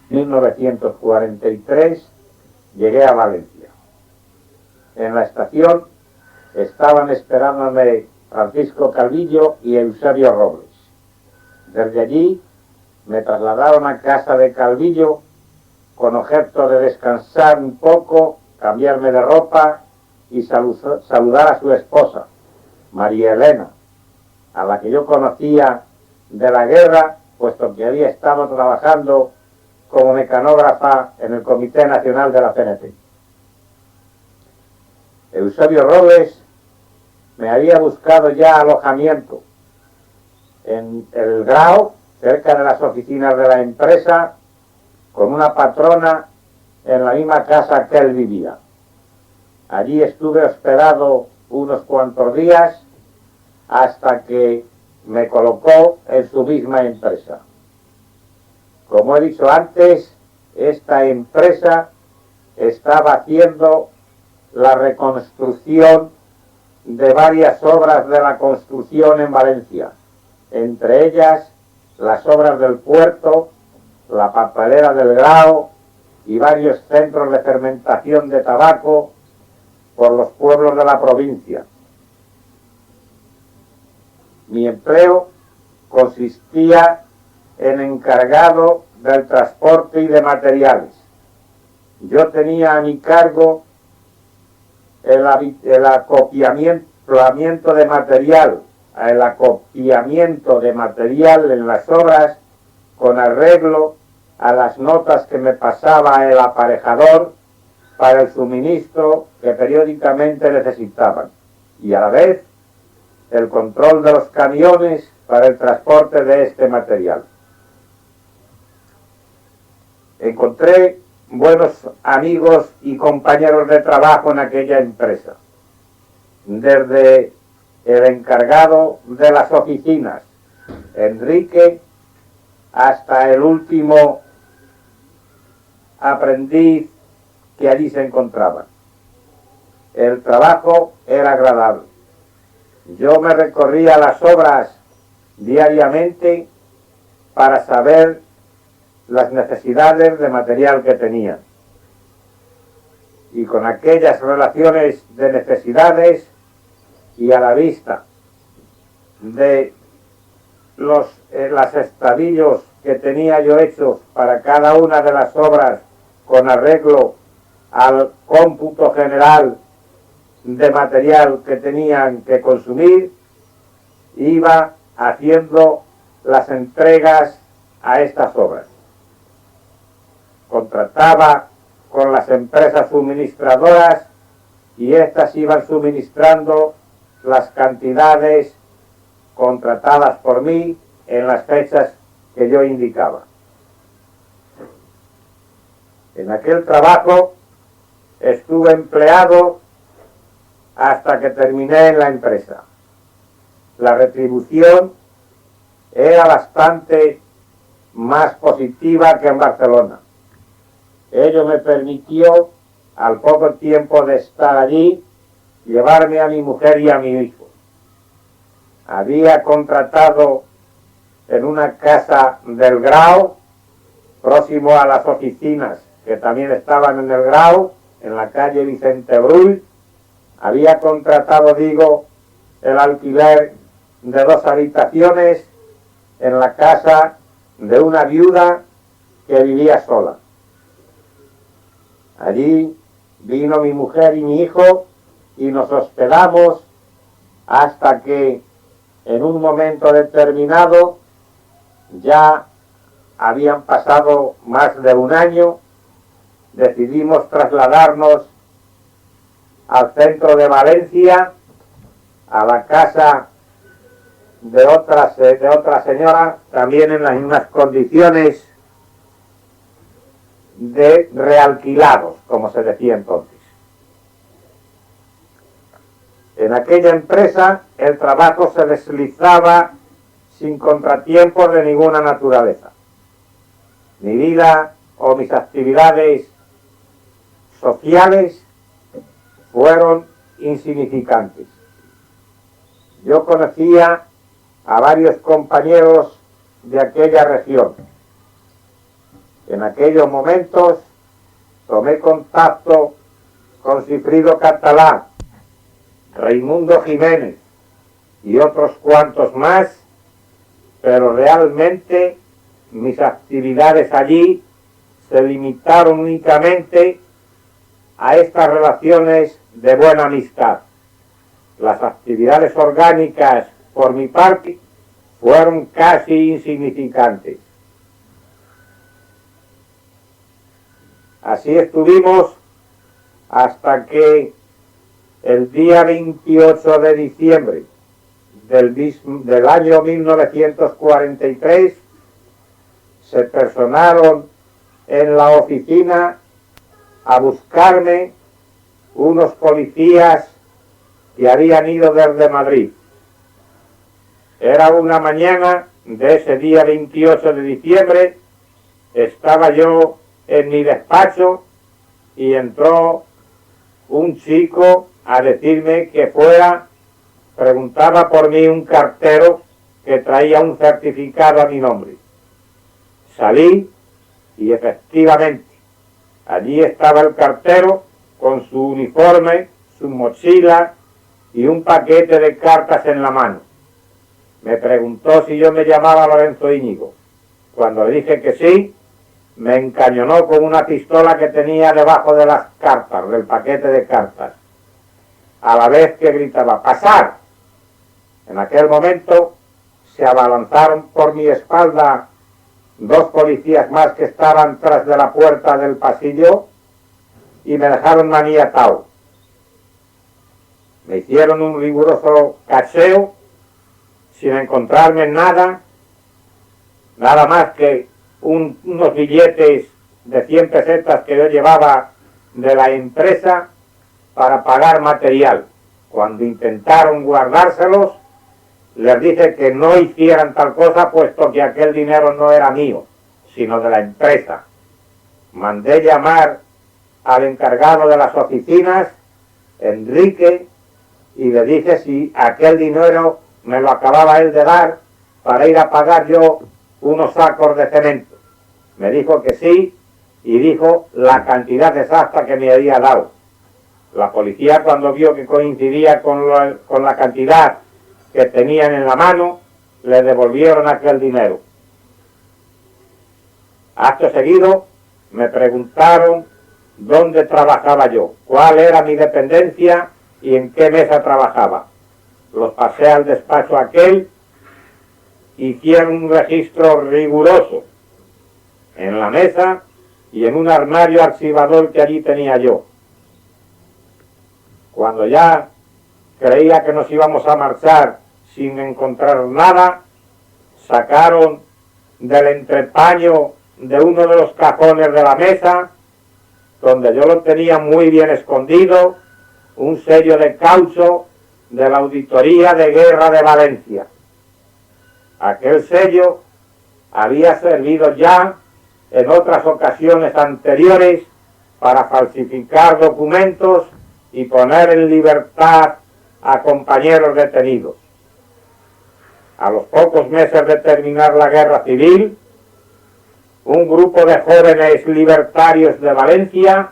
1943 llegué a Valencia. En la estación estaban esperándome Francisco Calvillo y Eusebio Robles. Desde allí me trasladaron a casa de Calvillo con objeto de descansar un poco, cambiarme de ropa y saludar a su esposa, María Elena, a la que yo conocía de la guerra, puesto que había estado trabajando como mecanógrafa en el Comité Nacional de la CNT. Eusebio Robles me había buscado ya alojamiento en el Grao, cerca de las oficinas de la empresa, con una patrona en la misma casa que él vivía. Allí estuve hospedado unos cuantos días hasta que me colocó en su misma empresa. Como he dicho antes, esta empresa estaba haciendo la reconstrucción de varias obras de la construcción en Valencia, entre ellas las obras del puerto, la papelera del Grao y varios centros de fermentación de tabaco por los pueblos de la provincia. Mi empleo consistía en encargado del transporte y de materiales. Yo tenía a mi cargo el acopiamiento de material, en las obras con arreglo a las notas que me pasaba el aparejador para el suministro que periódicamente necesitaban, y a la vez el control de los camiones para el transporte de este material. Encontré buenos amigos y compañeros de trabajo en aquella empresa, desde el encargado de las oficinas, Enrique, hasta el último aprendiz que allí se encontraba. El trabajo era agradable. Yo me recorría las obras diariamente para saber las necesidades de material que tenían. Y con aquellas relaciones de necesidades y a la vista de los estadillos que tenía yo hechos para cada una de las obras con arreglo al cómputo general de material que tenían que consumir, iba haciendo las entregas a estas obras. Contrataba con las empresas suministradoras y éstas iban suministrando las cantidades contratadas por mí en las fechas que yo indicaba. En aquel trabajo estuve empleado hasta que terminé en la empresa. La retribución era bastante más positiva que en Barcelona. Ello me permitió, al poco tiempo de estar allí, llevarme a mi mujer y a mi hijo. Había contratado en una casa del Grao, próximo a las oficinas que también estaban en el Grao, en la calle Vicente Brull. Había contratado, el alquiler de 2 habitaciones en la casa de una viuda que vivía sola. Allí vino mi mujer y mi hijo y nos hospedamos hasta que en un momento determinado, ya habían pasado más de un año, decidimos trasladarnos al centro de Valencia, a la casa de otra señora, también en las mismas condiciones de realquilados, como se decía entonces. En aquella empresa el trabajo se deslizaba sin contratiempos de ninguna naturaleza. Mi vida o mis actividades sociales fueron insignificantes. Yo conocía a varios compañeros de aquella región. En aquellos momentos tomé contacto con Cifrido Catalá, Raimundo Jiménez y otros cuantos más, pero realmente mis actividades allí se limitaron únicamente a estas relaciones de buena amistad. Las actividades orgánicas, por mi parte, fueron casi insignificantes. Así estuvimos hasta que el día 28 de diciembre del año 1943 se personaron en la oficina a buscarme unos policías que habían ido desde Madrid. Era una mañana de ese día 28 de diciembre, estaba yo en mi despacho y entró un chico a decirme que fuera, preguntaba por mí un cartero que traía un certificado a mi nombre. Salí y efectivamente allí estaba el cartero con su uniforme, su mochila y un paquete de cartas en la mano. Me preguntó si yo me llamaba Lorenzo Íñigo. Cuando le dije que sí, me encañonó con una pistola que tenía debajo de las cartas, del paquete de cartas, a la vez que gritaba ¡pasar! En aquel momento se abalanzaron por mi espalda dos policías más que estaban tras de la puerta del pasillo y me dejaron maniatado. Me hicieron un riguroso cacheo sin encontrarme nada más que unos billetes de 100 pesetas que yo llevaba de la empresa para pagar material. Cuando intentaron guardárselos, les dije que no hicieran tal cosa, puesto que aquel dinero no era mío, sino de la empresa. Mandé llamar al encargado de las oficinas, Enrique, y le dije si aquel dinero me lo acababa él de dar para ir a pagar yo unos sacos de cemento. Me dijo que sí, y dijo la cantidad exacta que me había dado. La policía, cuando vio que coincidía con la cantidad que tenían en la mano, le devolvieron aquel dinero. Acto seguido me preguntaron dónde trabajaba yo, cuál era mi dependencia y en qué mesa trabajaba. Los pasé al despacho aquel, hicieron un registro riguroso en la mesa y en un armario archivador que allí tenía yo. Cuando ya creía que nos íbamos a marchar sin encontrar nada, sacaron del entrepaño de uno de los cajones de la mesa, donde yo lo tenía muy bien escondido, un sello de caucho de la Auditoría de Guerra de Valencia. Aquel sello había servido ya en otras ocasiones anteriores para falsificar documentos y poner en libertad a compañeros detenidos. A los pocos meses de terminar la guerra civil, un grupo de jóvenes libertarios de Valencia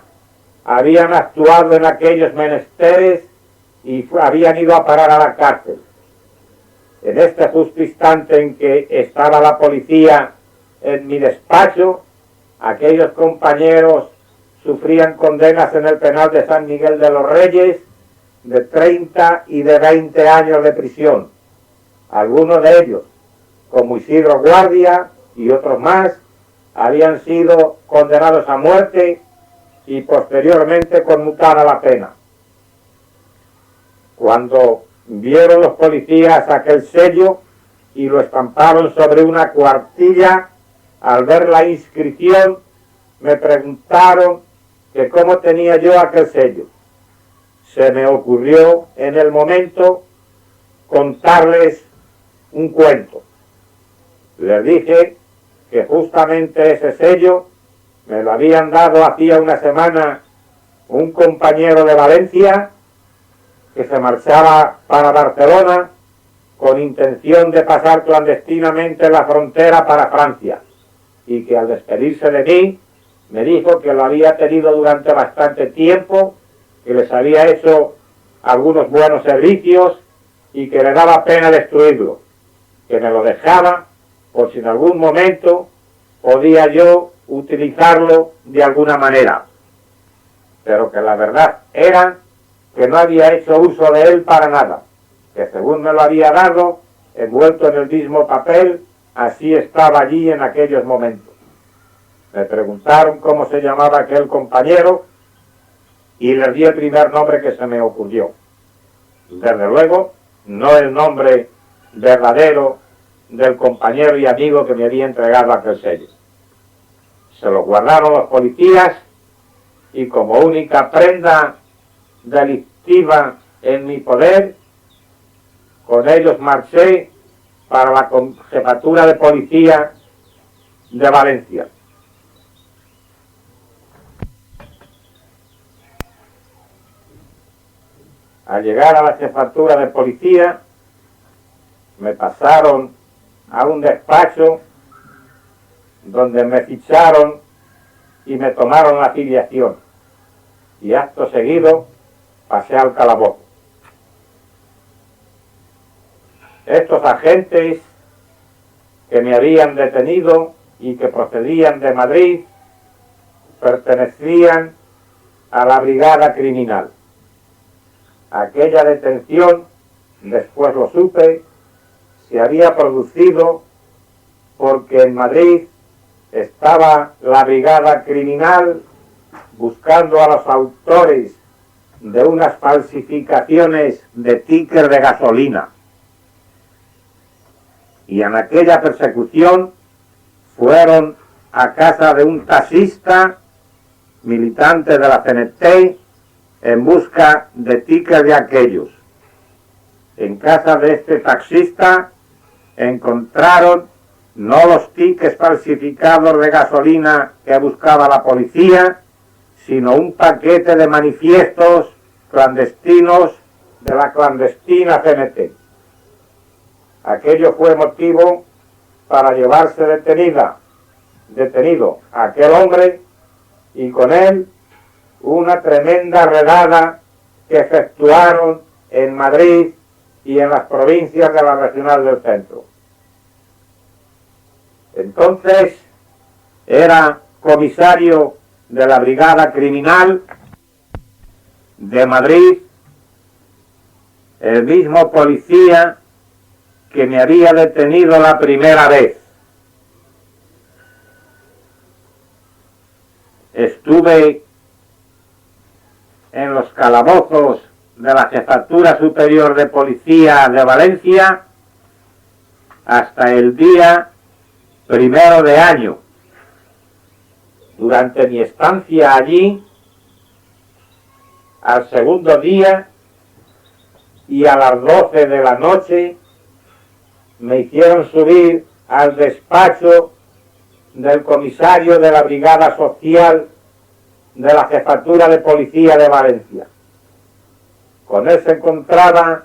habían actuado en aquellos menesteres y habían ido a parar a la cárcel. En este justo instante en que estaba la policía en mi despacho, aquellos compañeros sufrían condenas en el penal de San Miguel de los Reyes de 30 y de 20 años de prisión. Algunos de ellos, como Isidro Guardia y otros más, habían sido condenados a muerte y posteriormente conmutada la pena. Cuando vieron los policías aquel sello y lo estamparon sobre una cuartilla, al ver la inscripción me preguntaron que cómo tenía yo aquel sello. Se me ocurrió en el momento contarles un cuento. Les dije que justamente ese sello me lo habían dado hacía una semana un compañero de Valencia que se marchaba para Barcelona con intención de pasar clandestinamente la frontera para Francia. y que al despedirse de mí me dijo que lo había tenido durante bastante tiempo, que les había hecho algunos buenos servicios y que le daba pena destruirlo, que me lo dejaba por si en algún momento podía yo utilizarlo de alguna manera, pero que la verdad era que no había hecho uso de él para nada, que según me lo había dado, envuelto en el mismo papel, así estaba allí en aquellos momentos. Me preguntaron cómo se llamaba aquel compañero y les di el primer nombre que se me ocurrió. Desde luego, no el nombre verdadero del compañero y amigo que me había entregado aquel sello. Se lo guardaron los policías y como única prenda delictiva en mi poder, con ellos marché para la jefatura de policía de Valencia. Al llegar a la jefatura de policía, me pasaron a un despacho donde me ficharon y me tomaron la filiación. Y acto seguido pasé al calabozo. Estos agentes que me habían detenido y que procedían de Madrid pertenecían a la brigada criminal. Aquella detención, después lo supe, se había producido porque en Madrid estaba la brigada criminal buscando a los autores de unas falsificaciones de tickets de gasolina. Y en aquella persecución fueron a casa de un taxista militante de la CNT en busca de tickets de aquellos. En casa de este taxista encontraron no los tickets falsificados de gasolina que buscaba la policía, sino un paquete de manifiestos clandestinos de la clandestina CNT. Aquello fue motivo para llevarse detenido a aquel hombre y con él una tremenda redada que efectuaron en Madrid y en las provincias de la Regional del Centro. Entonces era comisario de la Brigada Criminal de Madrid el mismo policía que me había detenido la primera vez. Estuve en los calabozos de la Jefatura Superior de Policía de Valencia hasta el día 1 de año. Durante mi estancia allí, al segundo día y a las 12 de la noche, me hicieron subir al despacho del comisario de la Brigada Social de la Jefatura de Policía de Valencia. Con él se encontraba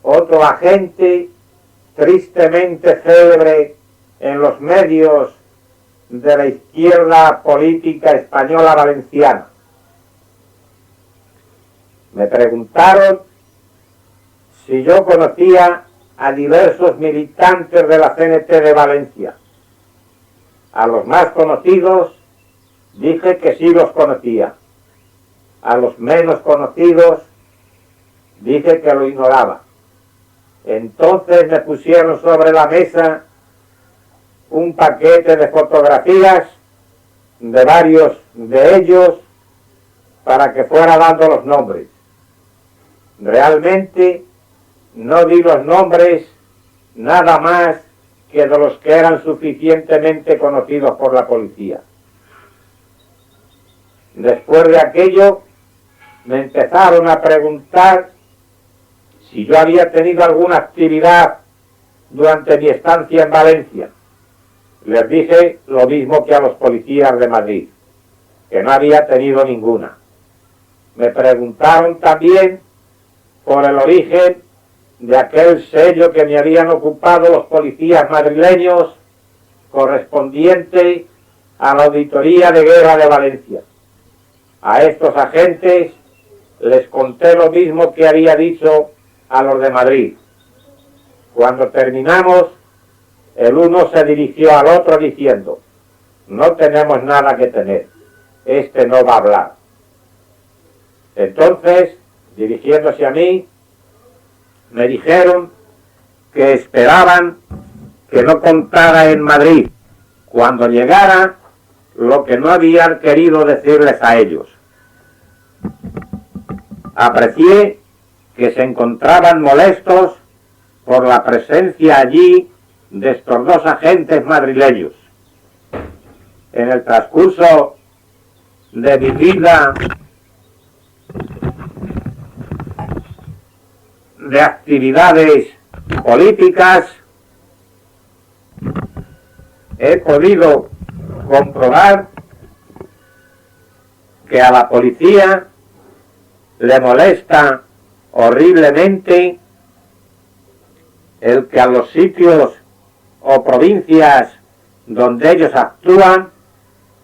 otro agente tristemente célebre en los medios de la izquierda política española valenciana. Me preguntaron si yo conocía a diversos militantes de la CNT de Valencia. A los más conocidos dije que sí los conocía. A los menos conocidos dije que lo ignoraba. Entonces me pusieron sobre la mesa un paquete de fotografías de varios de ellos para que fuera dando los nombres. Realmente no di los nombres nada más que de los que eran suficientemente conocidos por la policía. Después de aquello me empezaron a preguntar si yo había tenido alguna actividad durante mi estancia en Valencia. Les dije lo mismo que a los policías de Madrid, que no había tenido ninguna. Me preguntaron también por el origen de aquel sello que me habían ocupado los policías madrileños correspondiente a la Auditoría de Guerra de Valencia. A estos agentes les conté lo mismo que había dicho a los de Madrid. Cuando terminamos, el uno se dirigió al otro diciendo: no tenemos nada que temer, este no va a hablar. Entonces, dirigiéndose a mí, me dijeron que esperaban que no contara en Madrid cuando llegara lo que no habían querido decirles a ellos. Aprecié que se encontraban molestos por la presencia allí de estos dos agentes madrileños. En el transcurso de mi vida de actividades políticas, he podido comprobar que a la policía le molesta horriblemente el que a los sitios o provincias donde ellos actúan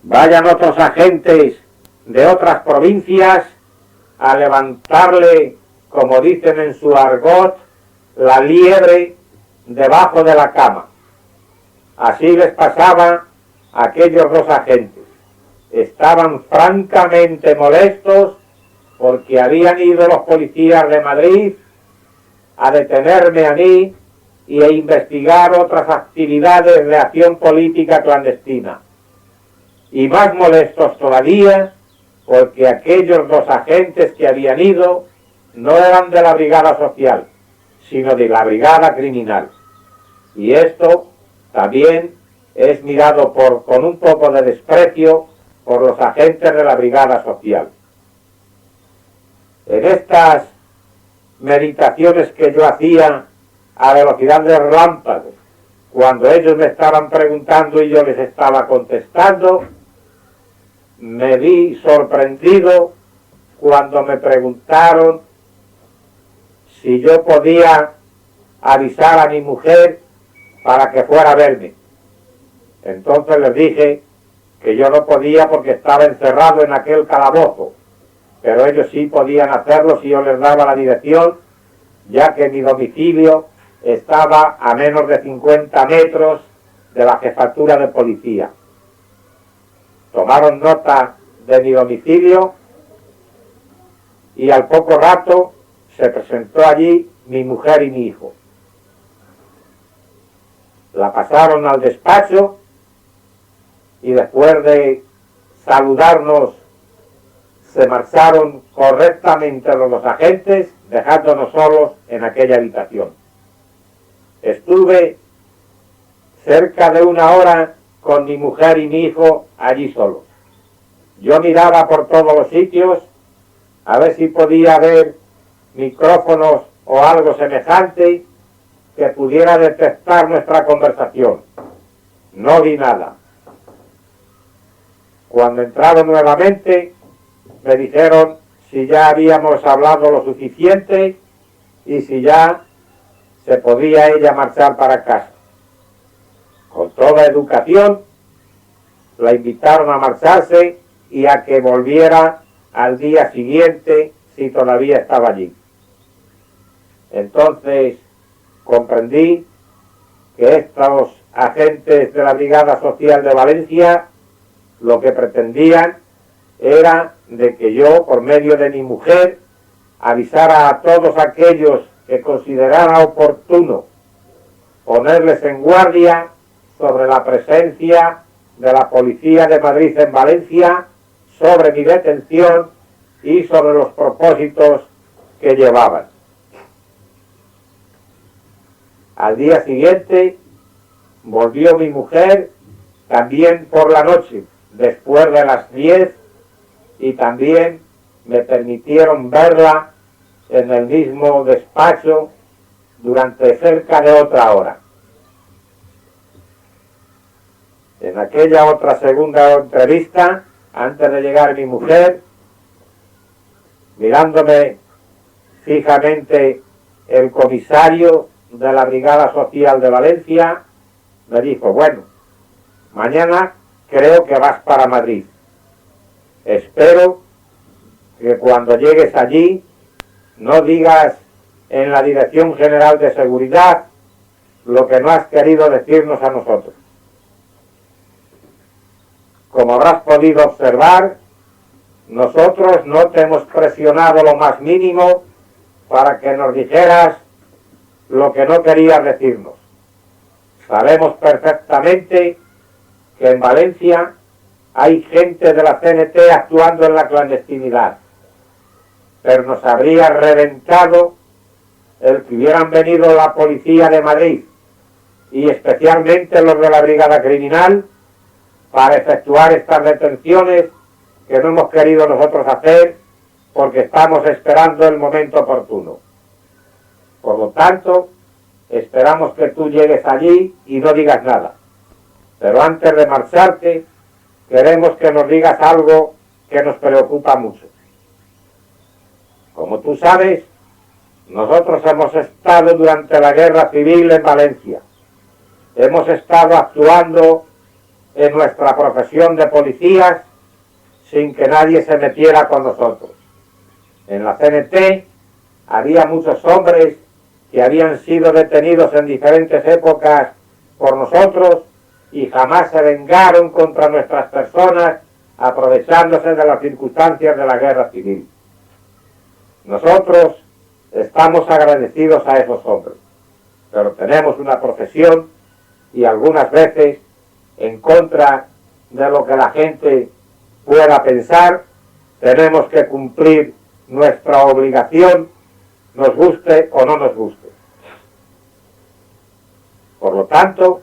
vayan otros agentes de otras provincias a levantarle, como dicen en su argot, la liebre debajo de la cama. Así les pasaba a aquellos dos agentes. Estaban francamente molestos porque habían ido los policías de Madrid a detenerme a mí y a investigar otras actividades de acción política clandestina. Y más molestos todavía porque aquellos dos agentes que habían ido no eran de la brigada social, sino de la brigada criminal. Y esto también es mirado con un poco de desprecio por los agentes de la brigada social. En estas meditaciones que yo hacía a velocidad de relámpago, cuando ellos me estaban preguntando y yo les estaba contestando, me vi sorprendido cuando me preguntaron si yo podía avisar a mi mujer para que fuera a verme. Entonces les dije que yo no podía porque estaba encerrado en aquel calabozo, pero ellos sí podían hacerlo si yo les daba la dirección, ya que mi domicilio estaba a menos de 50 metros de la jefatura de policía. Tomaron nota de mi domicilio y al poco rato se presentó allí mi mujer y mi hijo. La pasaron al despacho y después de saludarnos se marcharon correctamente los dos agentes, dejándonos solos en aquella habitación. Estuve cerca de una hora con mi mujer y mi hijo allí solos. Yo miraba por todos los sitios a ver si podía ver micrófonos o algo semejante que pudiera detectar nuestra conversación. No vi nada. Cuando entraron nuevamente, me dijeron si ya habíamos hablado lo suficiente y si ya se podía ella marchar para casa. Con toda educación, la invitaron a marcharse y a que volviera al día siguiente si todavía estaba allí. Entonces comprendí que estos agentes de la Brigada Social de Valencia lo que pretendían era de que yo, por medio de mi mujer, avisara a todos aquellos que considerara oportuno ponerles en guardia sobre la presencia de la Policía de Madrid en Valencia, sobre mi detención y sobre los propósitos que llevaban. Al día siguiente volvió mi mujer, también por la noche, después de las 10, y también me permitieron verla en el mismo despacho durante cerca de otra hora. En aquella otra segunda entrevista, antes de llegar mi mujer, mirándome fijamente el comisario de la Brigada Social de Valencia, me dijo: bueno, mañana creo que vas para Madrid. Espero que cuando llegues allí no digas en la Dirección General de Seguridad lo que no has querido decirnos a nosotros. Como habrás podido observar, nosotros no te hemos presionado lo más mínimo para que nos dijeras lo que no querías decirnos. Sabemos perfectamente que en Valencia hay gente de la CNT actuando en la clandestinidad, pero nos habría reventado el que hubieran venido la policía de Madrid y especialmente los de la Brigada Criminal para efectuar estas detenciones que no hemos querido nosotros hacer porque estamos esperando el momento oportuno. Por lo tanto, esperamos que tú llegues allí y no digas nada. Pero antes de marcharte, queremos que nos digas algo que nos preocupa mucho. Como tú sabes, nosotros hemos estado durante la guerra civil en Valencia. Hemos estado actuando en nuestra profesión de policías sin que nadie se metiera con nosotros. En la CNT había muchos hombres que habían sido detenidos en diferentes épocas por nosotros y jamás se vengaron contra nuestras personas aprovechándose de las circunstancias de la guerra civil. Nosotros estamos agradecidos a esos hombres, pero tenemos una profesión y algunas veces, en contra de lo que la gente pueda pensar, tenemos que cumplir nuestra obligación, nos guste o no nos guste. Por lo tanto,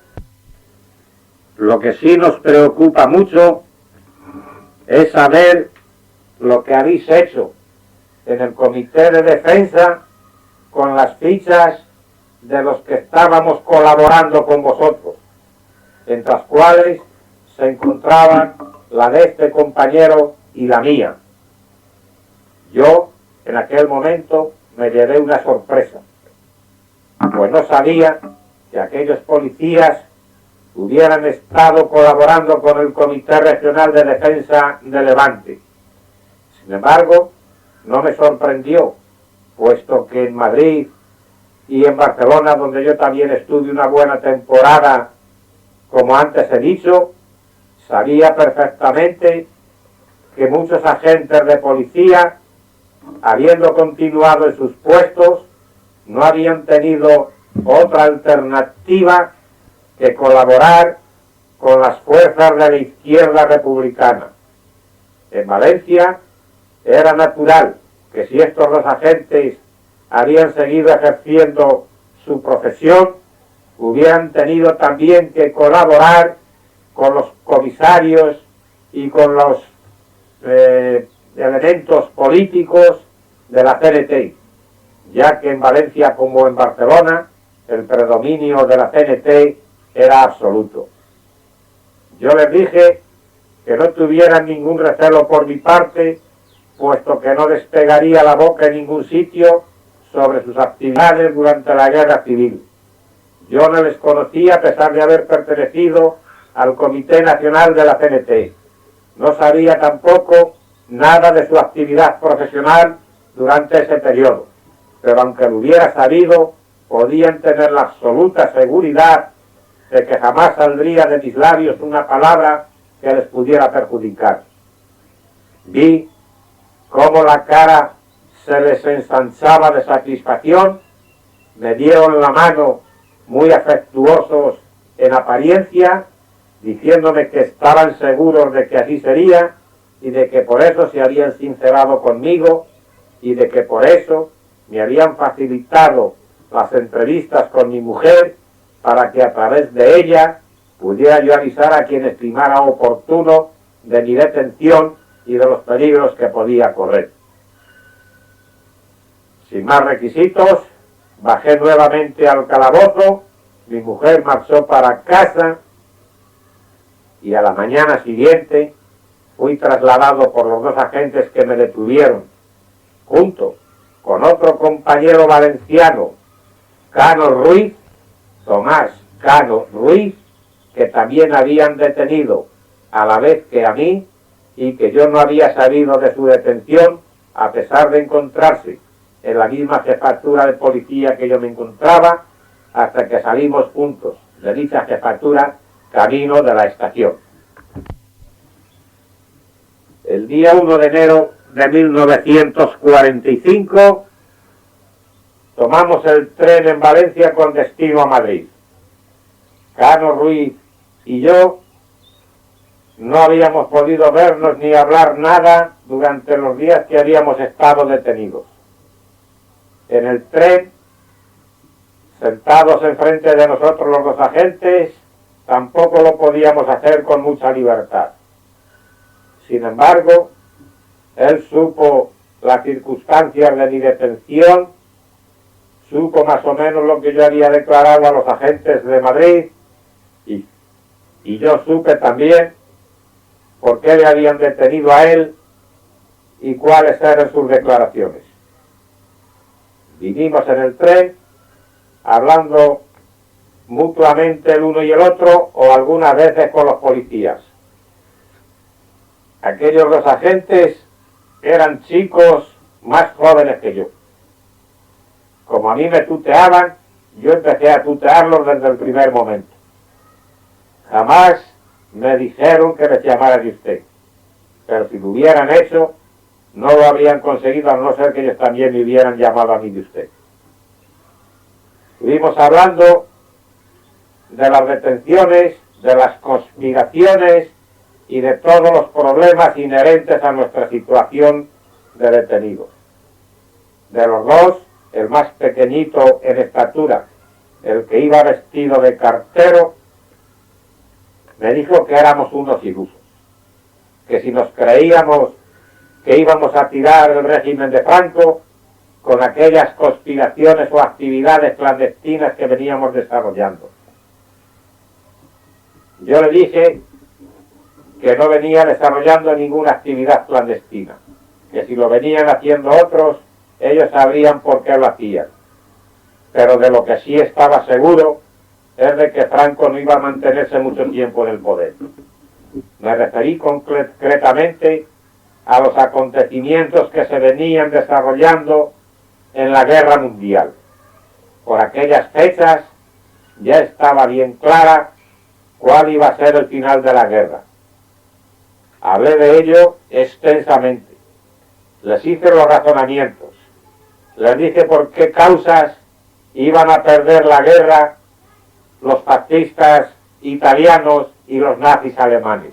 lo que sí nos preocupa mucho es saber lo que habéis hecho en el Comité de Defensa con las fichas de los que estábamos colaborando con vosotros, entre las cuales se encontraban la de este compañero y la mía. Yo, en aquel momento, me llevé una sorpresa, pues no sabía que aquellos policías hubieran estado colaborando con el Comité Regional de Defensa de Levante. Sin embargo, no me sorprendió, puesto que en Madrid y en Barcelona, donde yo también estuve una buena temporada, como antes he dicho, sabía perfectamente que muchos agentes de policía, habiendo continuado en sus puestos, no habían tenido otra alternativa que colaborar con las fuerzas de la izquierda republicana. En Valencia era natural que si estos dos agentes habían seguido ejerciendo su profesión, hubieran tenido también que colaborar con los comisarios y con los elementos políticos de la CNT, ya que en Valencia como en Barcelona el predominio de la CNT era absoluto. Yo les dije que no tuvieran ningún recelo por mi parte, puesto que no despegaría la boca en ningún sitio sobre sus actividades durante la guerra civil. Yo no les conocía a pesar de haber pertenecido al Comité Nacional de la CNT. No sabía tampoco nada de su actividad profesional durante ese periodo, pero aunque lo hubiera sabido, podían tener la absoluta seguridad de que jamás saldría de mis labios una palabra que les pudiera perjudicar. Vi cómo la cara se les ensanchaba de satisfacción, me dieron la mano muy afectuosos en apariencia, diciéndome que estaban seguros de que así sería y de que por eso se habían sincerado conmigo y de que por eso me habían facilitado las entrevistas con mi mujer para que a través de ella pudiera yo avisar a quien estimara oportuno de mi detención y de los peligros que podía correr. Sin más requisitos, bajé nuevamente al calabozo, mi mujer marchó para casa y a la mañana siguiente fui trasladado por los dos agentes que me detuvieron, junto con otro compañero valenciano, Cano Ruiz, Tomás Cano Ruiz, que también habían detenido a la vez que a mí, y que yo no había sabido de su detención, a pesar de encontrarse en la misma jefatura de policía que yo me encontraba, hasta que salimos juntos de dicha jefatura camino de la estación. El día 1 de enero de 1945 tomamos el tren en Valencia con destino a Madrid. Cano Ruiz y yo no habíamos podido vernos ni hablar nada durante los días que habíamos estado detenidos. En el tren, sentados enfrente de nosotros los dos agentes, tampoco lo podíamos hacer con mucha libertad. Sin embargo, él supo las circunstancias de mi detención, supo más o menos lo que yo había declarado a los agentes de Madrid, y yo supe también por qué le habían detenido a él y cuáles eran sus declaraciones. Vinimos en el tren hablando mutuamente el uno y el otro, o algunas veces con los policías. Aquellos dos agentes eran chicos más jóvenes que yo. Como a mí me tuteaban, yo empecé a tutearlos desde el primer momento. Jamás me dijeron que les llamara de usted, pero si lo hubieran hecho, no lo habrían conseguido, a no ser que ellos también me hubieran llamado a mí de usted. Estuvimos hablando de las detenciones, de las conspiraciones y de todos los problemas inherentes a nuestra situación de detenidos. De los dos, el más pequeñito en estatura, el que iba vestido de cartero, me dijo que éramos unos ilusos, que si nos creíamos que íbamos a tirar el régimen de Franco con aquellas conspiraciones o actividades clandestinas que veníamos desarrollando. Yo le dije que no venía desarrollando ninguna actividad clandestina, que si lo venían haciendo otros, ellos sabrían por qué lo hacían. Pero de lo que sí estaba seguro es de que Franco no iba a mantenerse mucho tiempo en el poder. Me referí concretamente a los acontecimientos que se venían desarrollando en la guerra mundial. Por aquellas fechas ya estaba bien clara cuál iba a ser el final de la guerra. Hablé de ello extensamente. Les hice los razonamientos. Les dije por qué causas iban a perder la guerra los fascistas italianos y los nazis alemanes.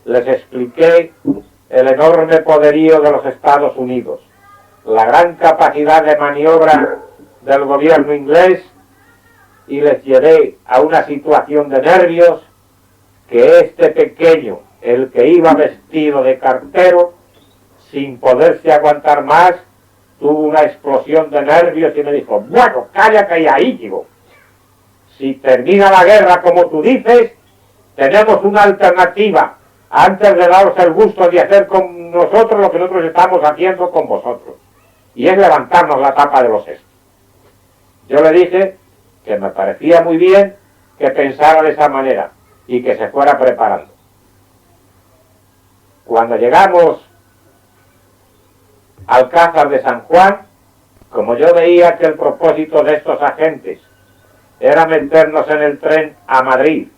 Les expliqué el enorme poderío de los Estados Unidos, la gran capacidad de maniobra del gobierno inglés, y les llevé a una situación de nervios que este pequeño, el que iba vestido de cartero, sin poderse aguantar más, tuvo una explosión de nervios y me dijo: bueno, cállate y ahí, digo. Si termina la guerra como tú dices, tenemos una alternativa antes de daros el gusto de hacer con nosotros lo que nosotros estamos haciendo con vosotros, y es levantarnos la tapa de los sesos. Yo le dije que me parecía muy bien que pensara de esa manera y que se fuera preparando. Cuando llegamos al Alcázar de San Juan, como yo veía que el propósito de estos agentes era meternos en el tren a Madrid,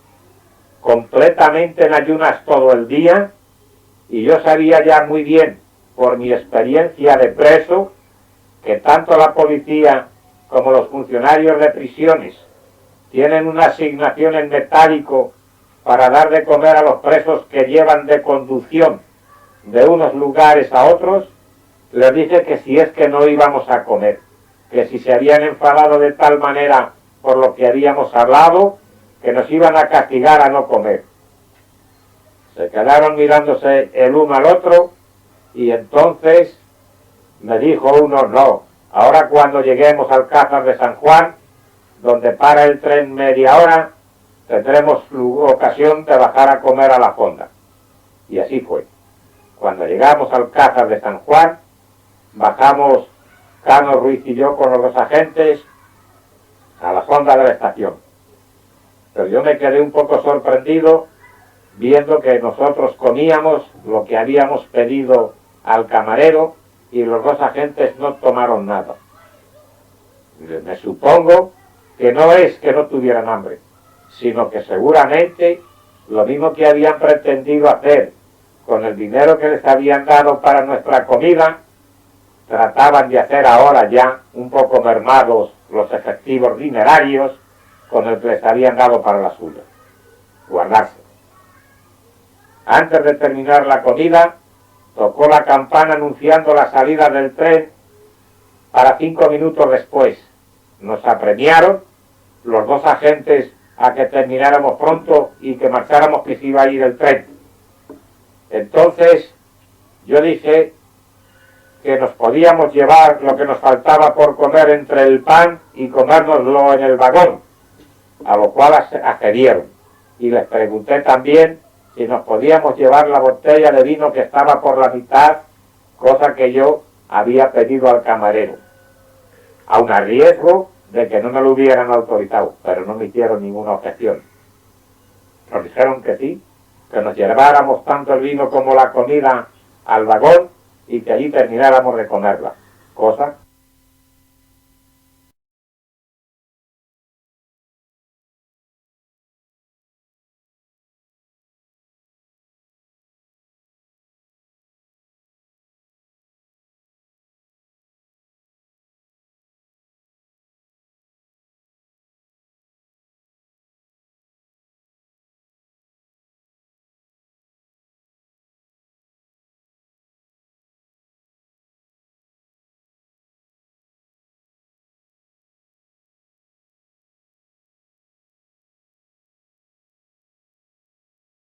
completamente en ayunas todo el día, y yo sabía ya muy bien, por mi experiencia de preso, que tanto la policía como los funcionarios de prisiones tienen una asignación en metálico para dar de comer a los presos que llevan de conducción de unos lugares a otros. Les dije que si es que no íbamos a comer, que si se habían enfadado de tal manera por lo que habíamos hablado, que nos iban a castigar a no comer. Se quedaron mirándose el uno al otro, y entonces me dijo uno: no, ahora cuando lleguemos al Alcázar de San Juan, donde para el tren media hora, tendremos ocasión de bajar a comer a la fonda. Y así fue. Cuando llegamos al Alcázar de San Juan, bajamos Cano Ruiz y yo con los dos agentes a la fonda de la estación. Pero yo me quedé un poco sorprendido viendo que nosotros comíamos lo que habíamos pedido al camarero y los dos agentes no tomaron nada. Me supongo que no es que no tuvieran hambre, sino que seguramente lo mismo que habían pretendido hacer con el dinero que les habían dado para nuestra comida, trataban de hacer ahora ya, un poco mermados los efectivos dinerarios, con el que les habían dado para la suya. Guardarse. Antes de terminar la comida, tocó la campana anunciando la salida del tren para 5 minutos después. Nos apremiaron los dos agentes a que termináramos pronto y que marcháramos, que se iba a ir el tren. Entonces yo dije que nos podíamos llevar lo que nos faltaba por comer entre el pan y comérnoslo en el vagón, a lo cual accedieron. Y les pregunté también si nos podíamos llevar la botella de vino que estaba por la mitad, cosa que yo había pedido al camarero, aun a riesgo de que no me lo hubieran autorizado, pero no me hicieron ninguna objeción. Nos dijeron que sí, que nos lleváramos tanto el vino como la comida al vagón y que allí termináramos de comerla, cosa